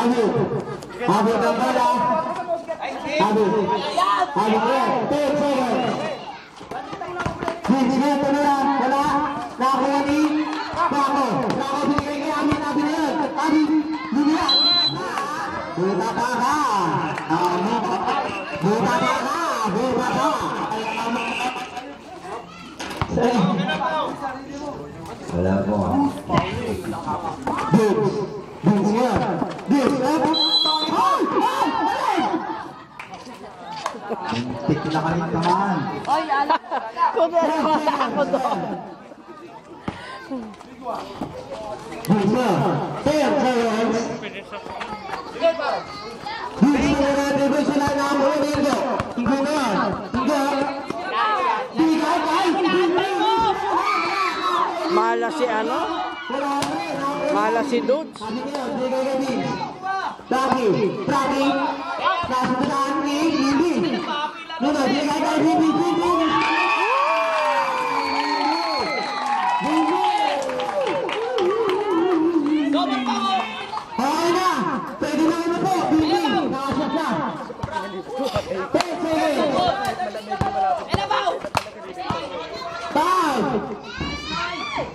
Abi ng bola. Abi ko yan. 10 seconds. Sige, ito na yan. Wala. Nakakuha ni Bako. Bako, binigay kay Abi. Abi na yan. Abi, binigay. Buta pa ka. Buta pa ka. Buta pa. Wala po. Dibs. Dibs yan. Dibs. Tik na kami naman. Oy, alam. Kudera wala ako doon. Bisa. 10 seconds. Bisa na natin ba sila na mo dito? Tingnan mo. Tingnan. Mala si ano? Mala si Dudes. Dagi. Dagi. Nasutaan ni Bibi. Nuno, bigay kay Bibi. Bibi. Okay na. Pwede na ano po. Bibi. Nakasya siya. 10 seconds. 5.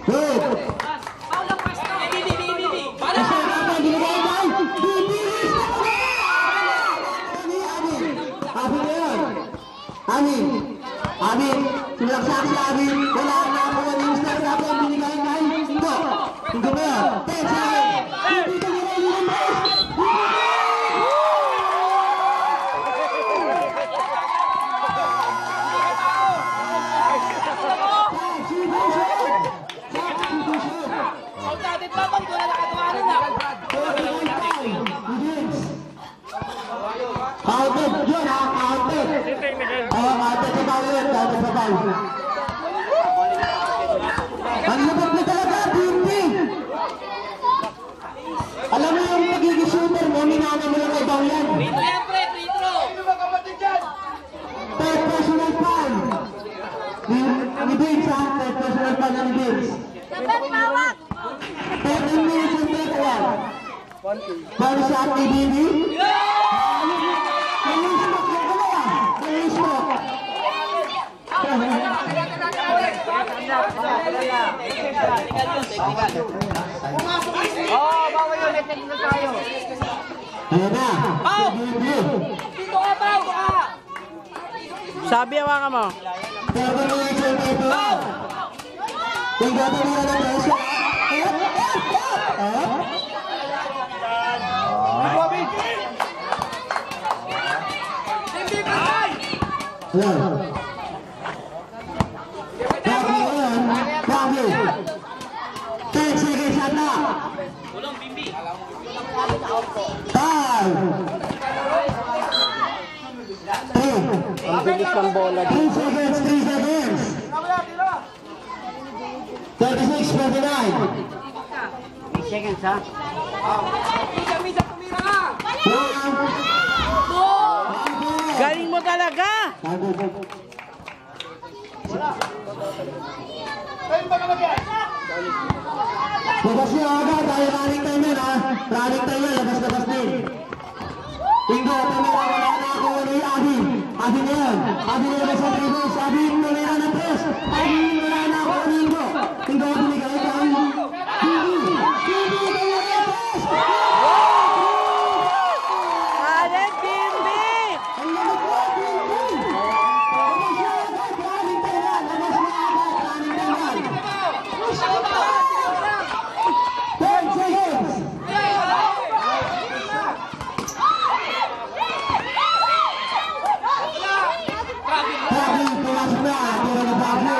Good. Amin, sinulaksak si Amin. Wala na ako ng minister sa akin. Binigay na yung Tinggo. Tinggo mo yun. 10 seconds. Dito nila yung counted yun ha, counted. Counted sa bawal, counted sa bawal. Ang lupot na talaga, Bibi. Alam mo yung magiging shooter mo, minana mo lang kay Bawlan. Ritro yan, pre, ritro. Third personal foul. Ni Vince ha, third personal foul ni Vince. Sabet mawak. 13 minutes and 31. Ball shot ni Bibi. Oh, bawa yun, may technical tayo. Ayan na. Dito ka, Pao, baka. Sabi hawakan mo. 7 minutes and 31. Tingnan mo nila ng pressure. Yan. Bago yan. Bago. 10 seconds at na. 5. 2. Ang bilis ng bola 3 dito. seconds, 3 seconds. 36, 49. 3 seconds ha. 1. Galing mo talaga. Labas niyo agad, tayo running time yun ha. Running time yun, labas din. Tinggo, tumira, wala na ako ni Abi. Abi na yan. Abi na yan sa tribus. Abi, tumira na press. Abi, wala na ako ni Tinggo. Tinggo, binigay kang Bibi. Bibi, tumira na press. Alec Bibi. Ang lamot mo, Bibi. Labas niyo agad, running time yan. Labas niyo agad, running time yan. 10 seconds. Bago, pumasok na. Tira na Bago.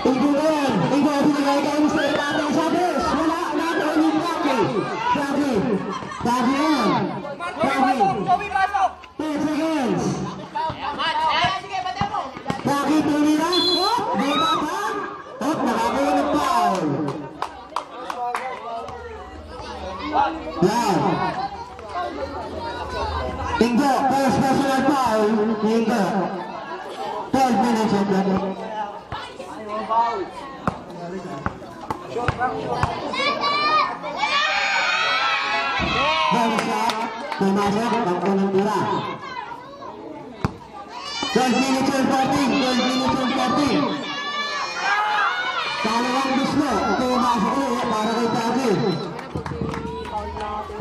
Tinggo na yan. Tinggo, binigay kay Mr. Ipato sa bus. Wala na ako ni Bago. Bago. Bago yan. Bago. 10 seconds. Bago, tumira. Hop, may baba. Hop, nakakuha ng foul. Yan. Tinggo, first personal foul. Tinggo. 12 minutes and 20. Bonus shot. Pumasok ang unang tira. 12 minutes and 14. 12 minutes and 14. Kalawang gusto. Pumasok ulit para kay Tagi.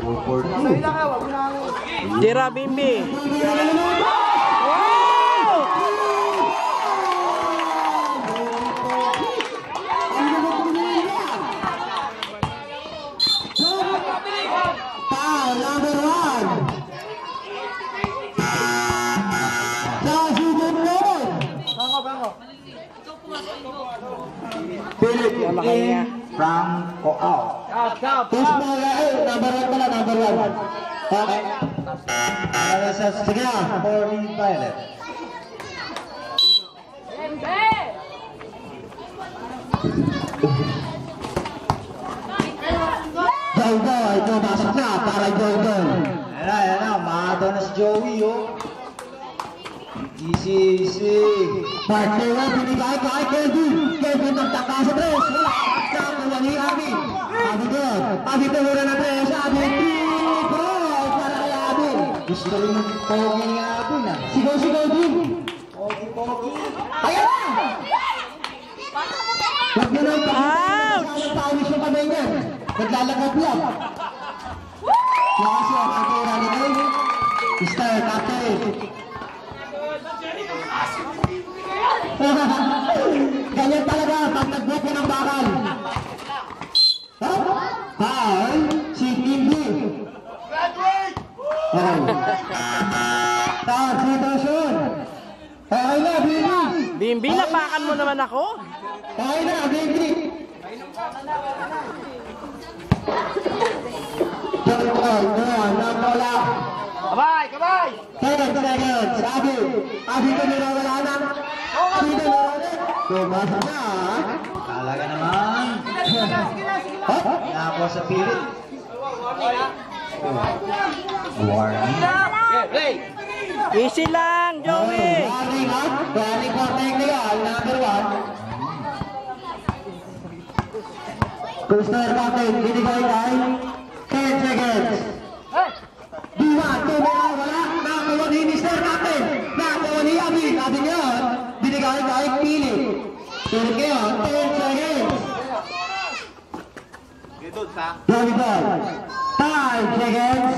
4-4-2. Tira, Bimbi. Foul number 1. Tagi Bundon. Philip Wala kanya. Franco out. Push mo number 1 pala, number 1. Okay. Sige na. For the Violet. Joy, ito pasok na para Jordan. Ayan na, umaga na si Joey, oh. Easy. Partner na, binigay kay Kelvin. Kelvin nagtaka sa tres. Wala. Nakuha ni Abi. Abi doon. Abi tumura na tres. Abi, 3 goal para kay Abi. Gusto rin ng pogi ni Abin, ah. Sigaw din. Pogi. Ayan na! Huwag na lang Ouch! pawis yung kamay niya. Naglalakad lang. Lakas yan. Ang tira ni Kelvin. Mr. Captain. Ganyan talaga pag nag-block ng bakal. Foul, si Bimbi. Okay. Foul, situation. Okay na, Bimbi. Bimbi, napakan mo naman ako. Okay na, Bimbi. Nakola. Kabay! 10 seconds. Abi tumira wala na. Abi tumira ulit. Tumasok na. Talaga naman. Nakakuha sa pilit. Warning. Play! Easy lang, Joey. Warning ha. Warning for technical. Number 1. Booster captain. Binigay kay 10 seconds. Diwa, tumira, wala. Nakuha ni Mr. Captain. Nakuha ni Abi. Abi niya, binigay kay Pili. Pili kayo, 10 seconds. Joey ball. 5 seconds.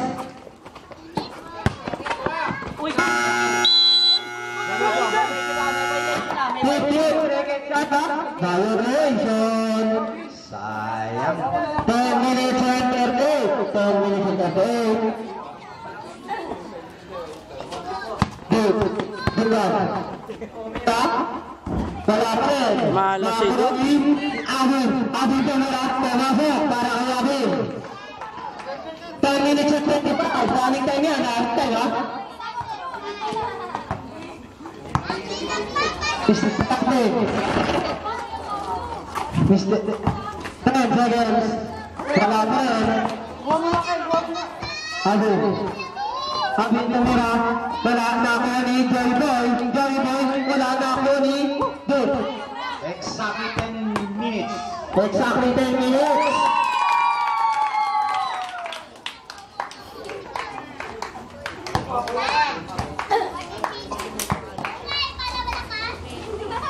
Violation. Sayang. 10 minutes and 38. 10 minutes and 38. Good. Good one. Stop. Wala pa rin. Malas si Dut. Abin. Abin tumira. Pumasok para kay Abin. 10 minutes and 25. Running time yan. Running time ha. Mr. Captain. Mr. 10 seconds. Wala pa rin. Abin. Abin tumira. Wala na ako ni Joy Boy. Joy Boy. Wala na ako ni Dut. Exactly 10 minutes. Exactly 10 minutes.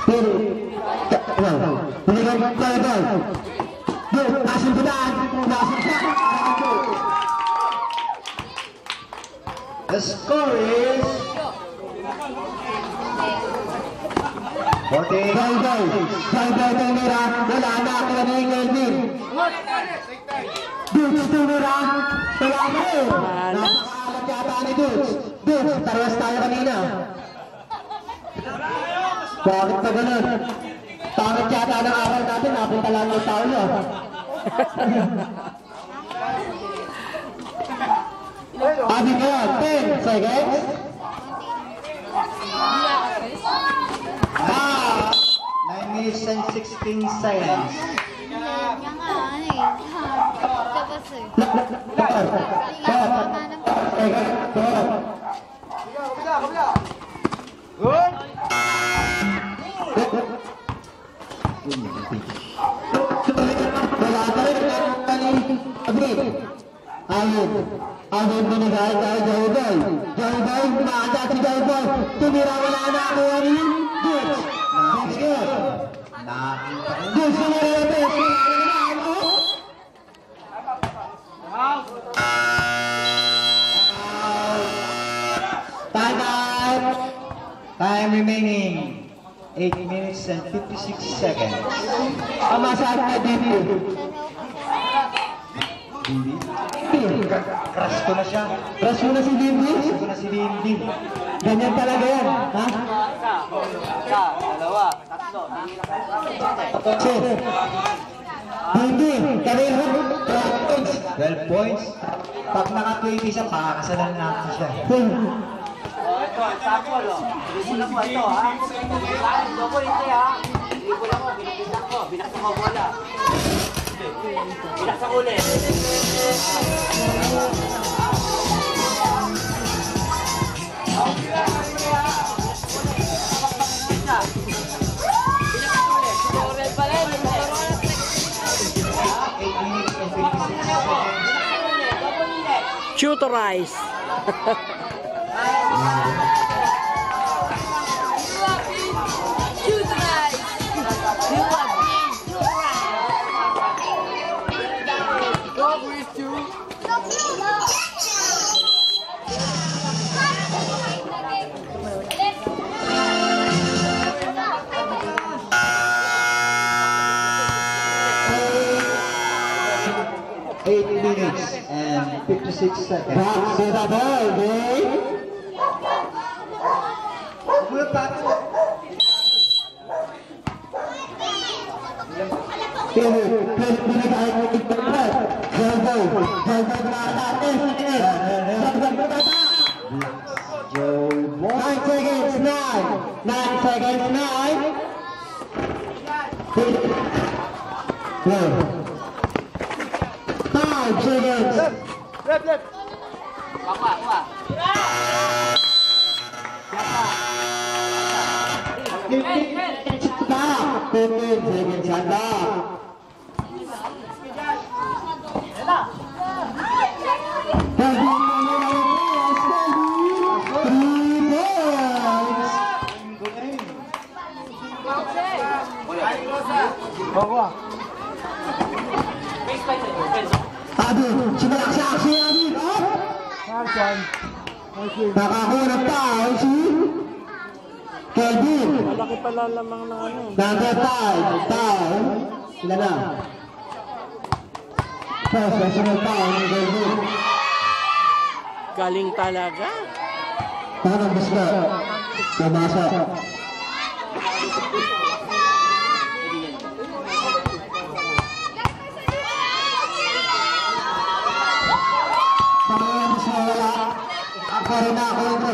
Pero, binigay ko Joy Boy. Dut, asin ko daan. Nasip siya. The score is 40. Joy Boy. Joy Boy tumira. Wala na ako ni Kelvin. Dut tumira. Wala na rin. Napakaalat yata ni Dut. Dut, taras tayo kanina. Bakit pa ganun? Pangit yata ng araw natin, napunta lang ng tao nyo. Abi ko yan, 10 seconds. 9 minutes and 16 seconds. Abid. Abid binigay kay Jayboy. Jayboy, maagad si Jayboy. Tumira, wala na ako rin. Goods. Goods good. Goods na rin. Time out. Time remaining 8 minutes and 56 seconds. Amasahan na dito. Crush ko na siya. Crush mo na si Bimbi? Crush ko na si Lindy. Ganyan talaga yan, ha? Dalawa, tatlo. Chef. Bimbi, kanil mo. 12 points. Pag naka-20 siya, pakakasalan natin siya. Ito, sample, oh. Bilisan lang mo ito, ha? Loko, hindi, ha? Libo lang mo, binabisak ko. Binaksa mo bola. Binaksa ko ulit. Eight minutes and 56 seconds. Tutorize. Eight minutes and 56 seconds. Back to the ball, game. Kuya Pato. Binigay ko ito. Jayboy. Jayboy nakatatis. Joe 9 seconds, 9. 9 seconds, 9. 5 seconds. Left. Kuha. 15 seconds yata. Abid, simulat sa aksi, Abid. Nakakuha ng foul si Kelvin. Malaki pala lamang ng ano. Number 5, foul. Sila na. First personal foul ni Kelvin. Galing talaga. Tanong gusto. Pumasok. Tanong gusto wala. Ako rin ako ito.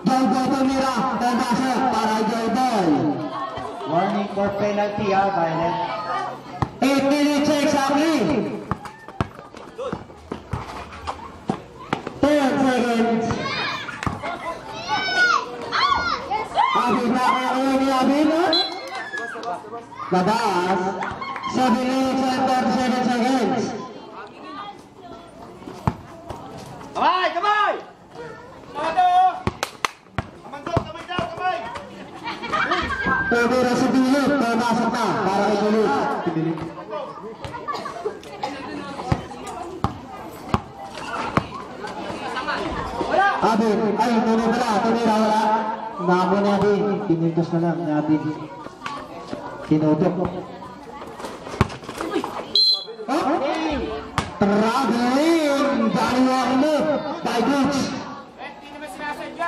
Jayboy tumira. Pumasok para Jayboy. Warning for penalty, Violet. 8 minutes exactly. 10 seconds. Abid na kaya ni Abid. Labas. 7 minutes and 37 seconds. Kamay! Tumira si Bilip. Pumasok na para kay Bilip. Abid, ay, tumira wala. Namo ni Abid. Pinintos na lang ni Abid. Tinutok. Traveling! Daliwa move by Goods.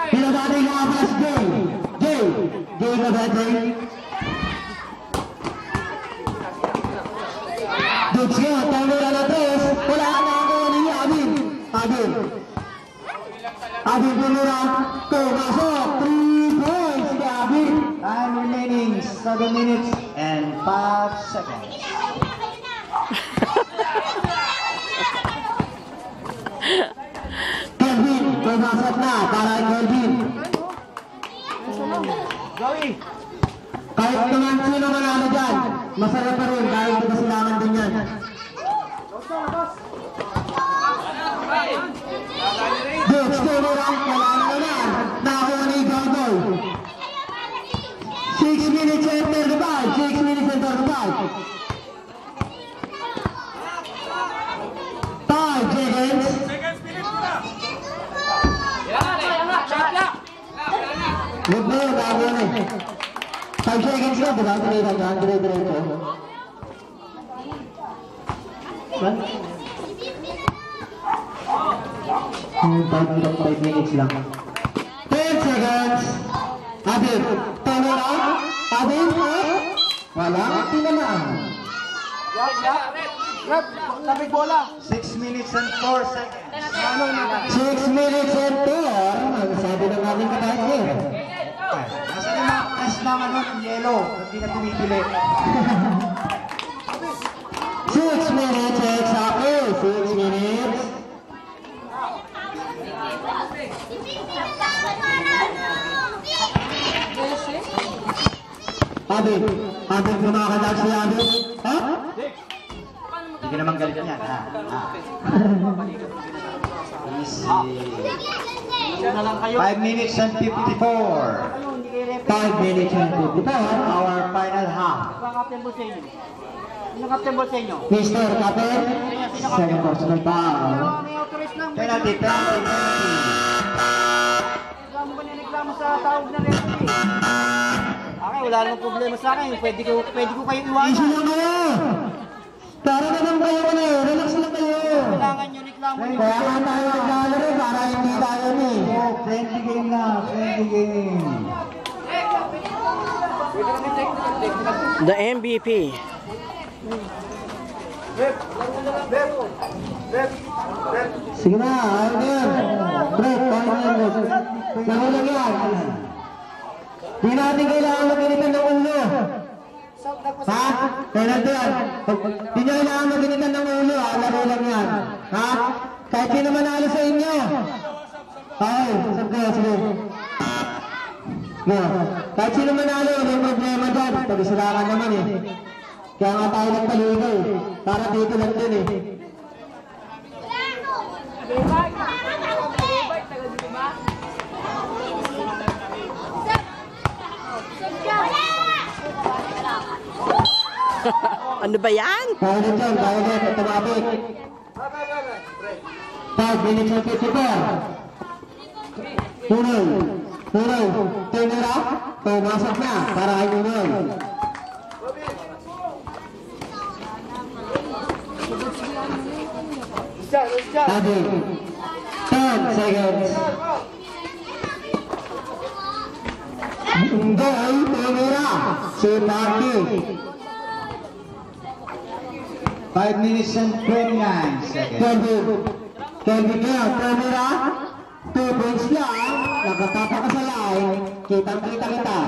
Pinabati ko ang plus Jay. Jay na ba Jay? Goods nga, tumira na tres. Wala na ako ni Abid. Abid tumira. Pumasok. 3 points si Abid. Time remaining 7 minutes and 5 seconds. Kelvin, pumasok na para Kelvin. Kahit naman sino manalo dyan, masaya pa rin dahil magkasilangan din yan. 5 seconds. Good na yun, bago na eh. 5 seconds na, diba? Dire-diretso. 5 minutes lang. 10 seconds. Abib, tama na? Abib, wala, tinamaan. Tapig bola. 6 minutes and 4 seconds. 6 minutes and 4. Ang sabi ng aming kapatid. Nasa ng ano, yellow. Hindi na tumipili. 6 minutes, exactly. 6 minutes. Abib, Abib, kumakadal si Abib. Ha? Hindi ka naman galit yan, ha? Easy. 5 minutes and 54. 5 minutes and 54. Our final half. Captain ball sa inyo. Sino captain ball sa inyo? Mr. Capel, second personal foul. May authorize lang. Penalty, penalty. Reklamo ba nireklamo sa tawag na referee? Okay, wala namang problema sa akin. Pwede ko kayo Easy iwanan. lang kayo. Tara naman kayo na eh. Relax lang kayo. Kailangan nyo reklamo nyo. Kaya nga tayo naglalaro para hindi tayo ni. Oh, friendly game na, friendly game. The MVP. Sige na, ayun na yan. Break, paano yan? Nakulang yan. Di natin kailangan maginitan ng ulo. Ha? Penalty yan. Di nyo kailangan maginitan ng ulo, ha? Laro lang yan. Ha? Kahit sino manalo sa inyo. Okay, sige. No. Kahit sino manalo, may problema dyan. Pag-isilangan naman eh. Kaya nga tayo nagpaligo eh. Para dito lang din eh. Ano ba yan? Kaya na dyan, tumabik. 5 minutes and 54. Tunay, tinira, pumasok na, para ay tunay. Adi, 10 seconds. Hindi ay tinira, si Marty. 5 minutes and 29 seconds. Kelvin nga, camera, 2 points lang, nakatapa ka sa line, kitang-kita kita.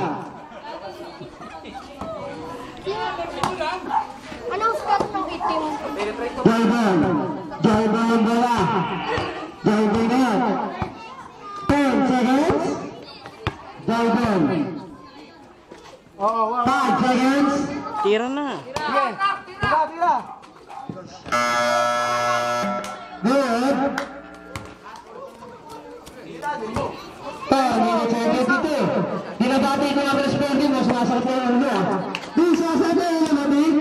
Anong stat ng itim? Jalban ang bola. Jalban na yan. 10 seconds. Jalban. 5 seconds. Tira na. Tira. Good. 10 minutes and 52. Dinabati ko ang responde mo, sumasakit ko yung ulo. Di sasabi yung lamig.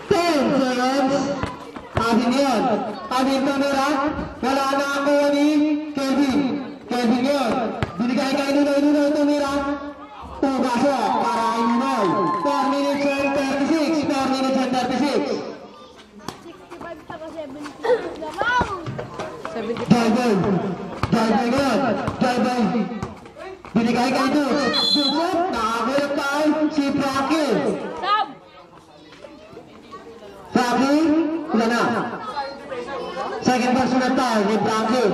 10 seconds. Akin yun. Akin camera. Wala na ako ni Kevin. Kevin yun. Binigay kay Nunoy tumira. Tugaso para kay Nunoy. 4 minutes and 36. 4 minutes and 36. 65 saka 70. Lamang! Jalban yun. Jalban. Binigay kay Dutch. Dutch. Nakakulap tayo si Frankie. Sab! Frankie. Wala na. Second person na tayo ni Frankie.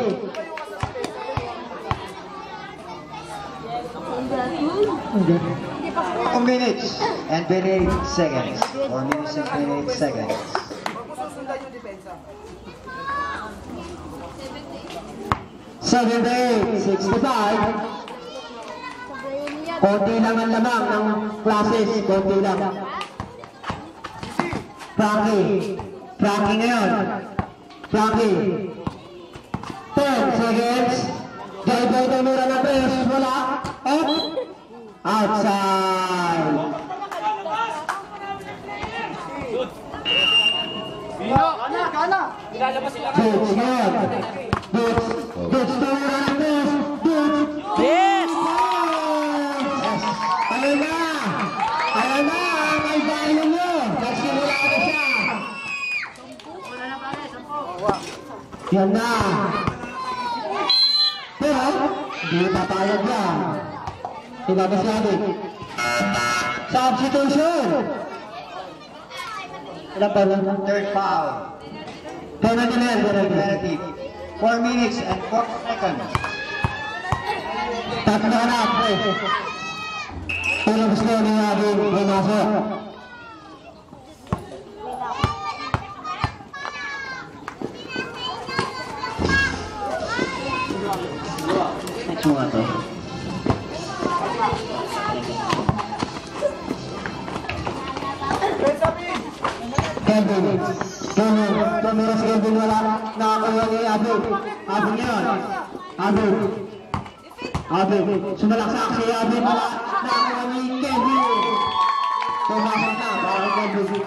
Hindi pa sila. 4 minutes and 28 seconds. 4 minutes and 28 seconds. 78, 65. Sabayin yan. Konti lang ang lamang ng classes. Konti lang. Frankie ngayon. Frankie. 10 seconds. Jai tumira na press. Wala. Outside. Boots ngayon. Boots tumira ng boots. Boots. Yes! Ayun na! Ayun na! May value mo! Nagsimula na siya! Yan na! Pero, hindi papayag yan. Tinapos natin. Substitution! Ilan pa lang? Third foul. Penalty na yan, penalty. Penalty. 4 minutes and 4 seconds. Tatlo na na, pre. Pero gusto ni Abing pumasok. Next mo nga to. Kelvin. Tumira si Kelvin, wala. Nakakuha ni Abing. Abing yun. Abing. Abing. Sumalaksak si Abing. Wala. Nakakuha ni Kelvin. Pumasok na. Para Kelvin.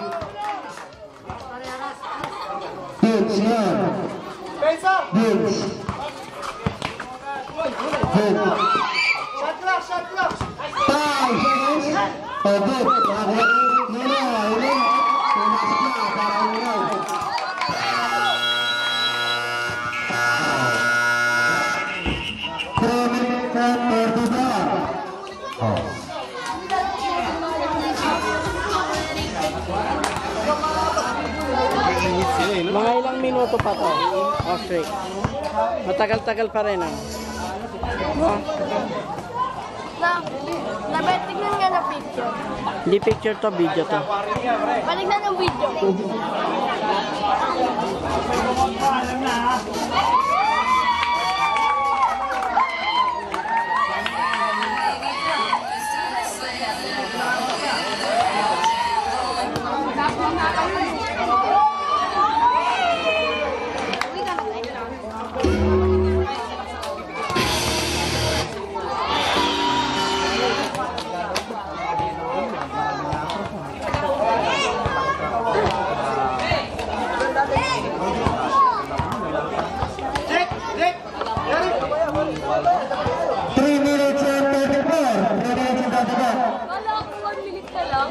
Hits yun. Hits. Hits. 5 seconds. Pagod. Nakakuha ni Nuno. Pumasok na. Para Nuno. Mga ilang minuto pa to. Oh, straight. Matagal-tagal pa rin, ah. Oh, Na tingnan nga na picture. hindi picture to, video to. Balik na ng video. Wala ako 1 minute na lang.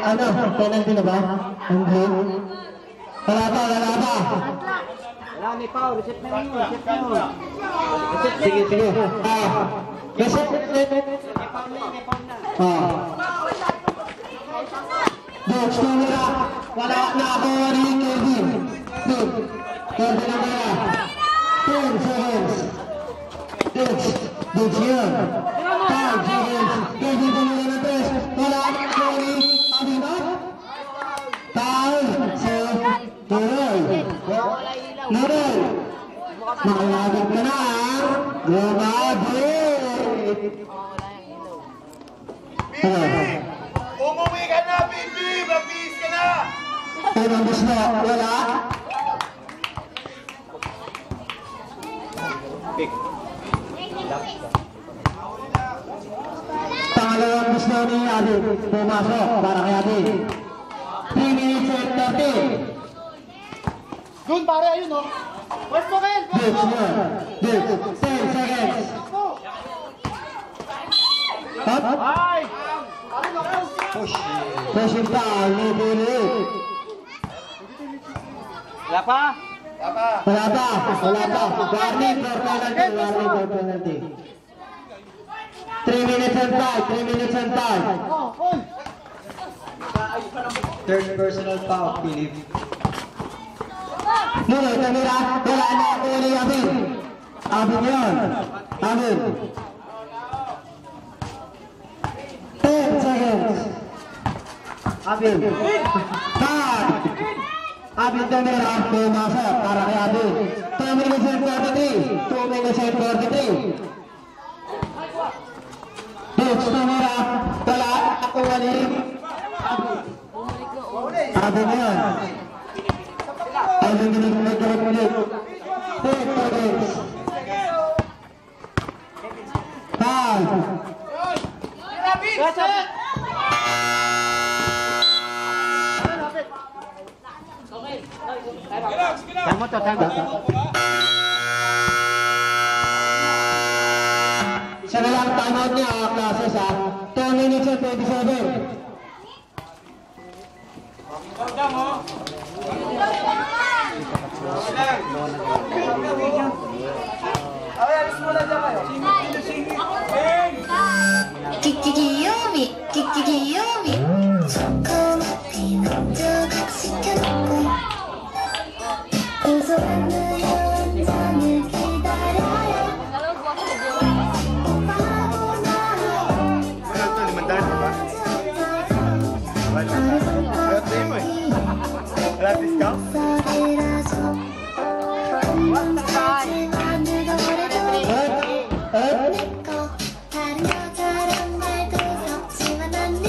Ano? Penalty na ba? Hindi. Wala pa. Wala, may foul. Reset na yun. Reset na yun. Sige. Reset. Boots tumira. Wala na ako ni Kelvin. Kelvin na kaya. 10 seconds. Boots yun. 5 seconds. Kelvin tumira na 3. Wala na ako ni Abinot. 5 seconds. Nunoy. Makalabit ka na. Lumabit. Umuwi ka na, baby! Mabis ka na! Unang gusto, wala. Pangalawang gusto ni Adi. Pumasok para kay Adi. 3 minutes and 30. Doon pare, ayun o. Pwesto kayo! Boots mo. Boots. 10 seconds. Up. Ay! Pushing foul. No bullet. Wala pa? Wala pa. Warning for penalty. 3 minutes and 5. Third personal foul, Philip. Nuno, kamera. Wala na ako ni Abin. Abin yun. Abin. 10 seconds. Abin. 5. Abin kamera. Pumasok para kay Abin. 2 minutes and 43. 2 minutes and 43. Dukes kamera. Wala ako ni Abin yun. Abin yun nagkaroon. 10 seconds. 5. Tama to, tama. Siya na lang timeout niya, classes ha. 2 minutes and 27. Kikiyomi. 조그맣게 남자가 시켜놓고 웃어하는 연장을 기다려요. 다른 여자랑 말도 섞지만 않니?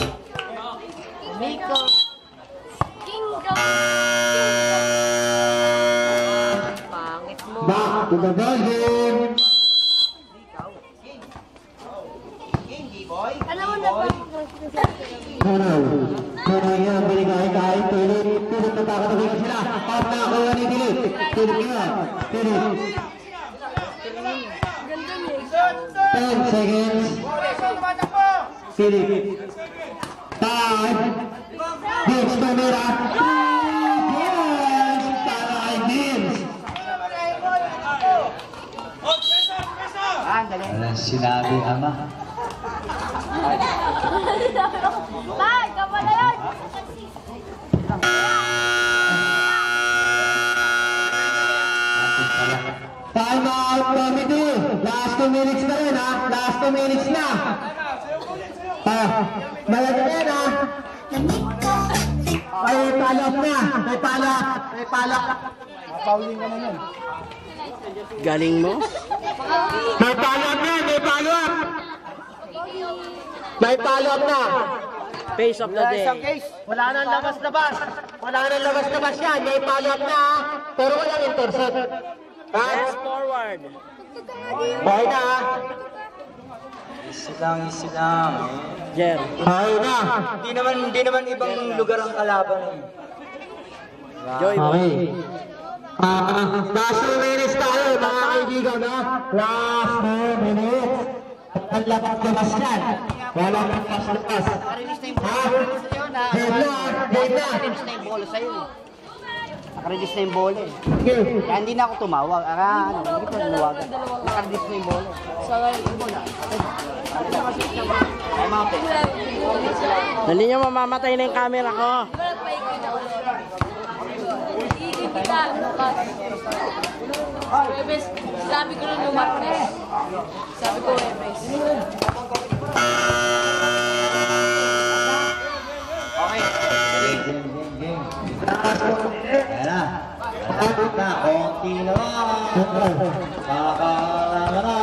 Back to the ball game. Alam mo na ba? Tunay yan, binigay kahit Philip natakatagin sila. Out na ako ni Philip. Philip yun. Philip. Ganda niya. 10 seconds. Philip. 5. Dukes kamera. Yes! Para kay Gibbs. Walang sinabi, ama. Tay, kapal na yun! Time out committee. Last 2 minutes na rin ha. Last 2 minutes na. Malagay na yan ha. Ay, palak na. May palak. Galing mo? May palak na. May palak na. Face of the day. Wala nang labas yan. May palak na. Pero walang intercept. Ha? Yes, forward. Okay na ha. Easy lang. Jer. Okay na. Hindi naman ibang lugar ang kalaban. Joy mo. Okay. Last 2 minutes tayo, mga kaibigan, no? Last 2 minutes. Ang labas yan. Walang labas. Ha? Game na. Nakarelis na yung bola sa'yo. Nakarelis na yung bola eh. Okay. Kaya hindi na ako tumawag. Hindi ko nawagan. Nakarelis na yung bola. Ay, mountain. Dali nyo mamamatay na yung camera ko. Kita, bukas. Webes, sabi ko na lumaknes. Sabi ko Webes. Okay. Game. Ayan na. Konti na lang. Kakalang na.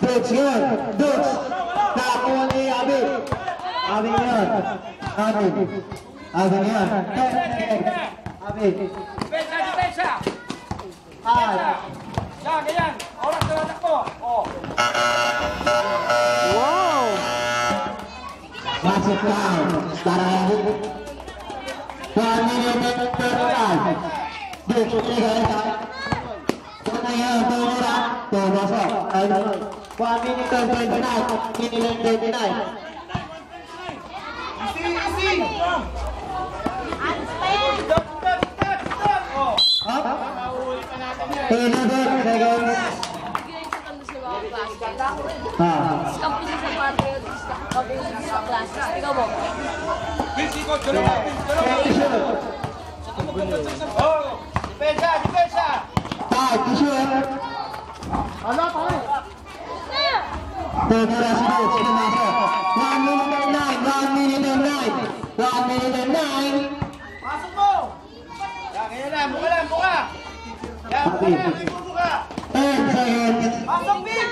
Dukes yun. Dukes. Nakakuha ni Abin. Abin yun. Abin yun. Abin. Depensa! 5. Yan, ganyan. Oras na natakbo. Oh. Wow! Basket down. Para 1 minute and 35. Dukes, tigay ka. Tunay yun, tumira. Tumasok. 1 minute and 29. 1 minute and 29. Easy! Ah, Pag-usap sa classes. Ikaw mo. Depensa, depensa! 5 to shoot. Tumira si Coach, pumasok. 1 minute and 9, 1 minute and 9, 1 minute and 9. Pasok mo! Yan, ganyan lang, buka lang, buka! Yan, buka lang, may buka! 10 seconds. Pasok, Bim!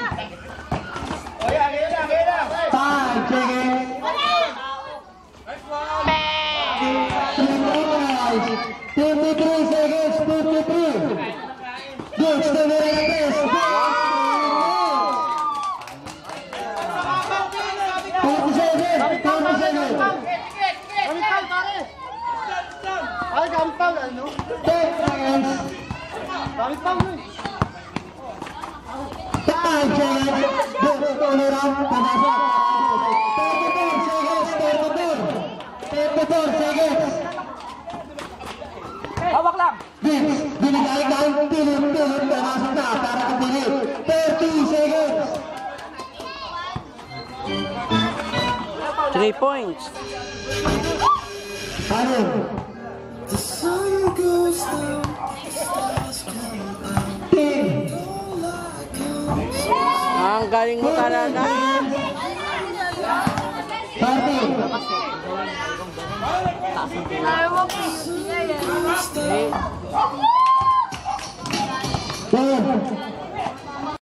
O yan, ganyan lang, ganyan lang! 5 seconds. 53 seconds, 53. Coach, tumira na press. 40 seconds, 40 seconds. 10 seconds. 5 seconds. Coach, tumira, pumasok. 34 seconds. Hawak lang. Vince, binigay ng pilit-pilit, pumasok na para kapili. 30 seconds. 3 points. Ano? Team. Ang galing mo talaga. 30. Ayaw mo, please. 10.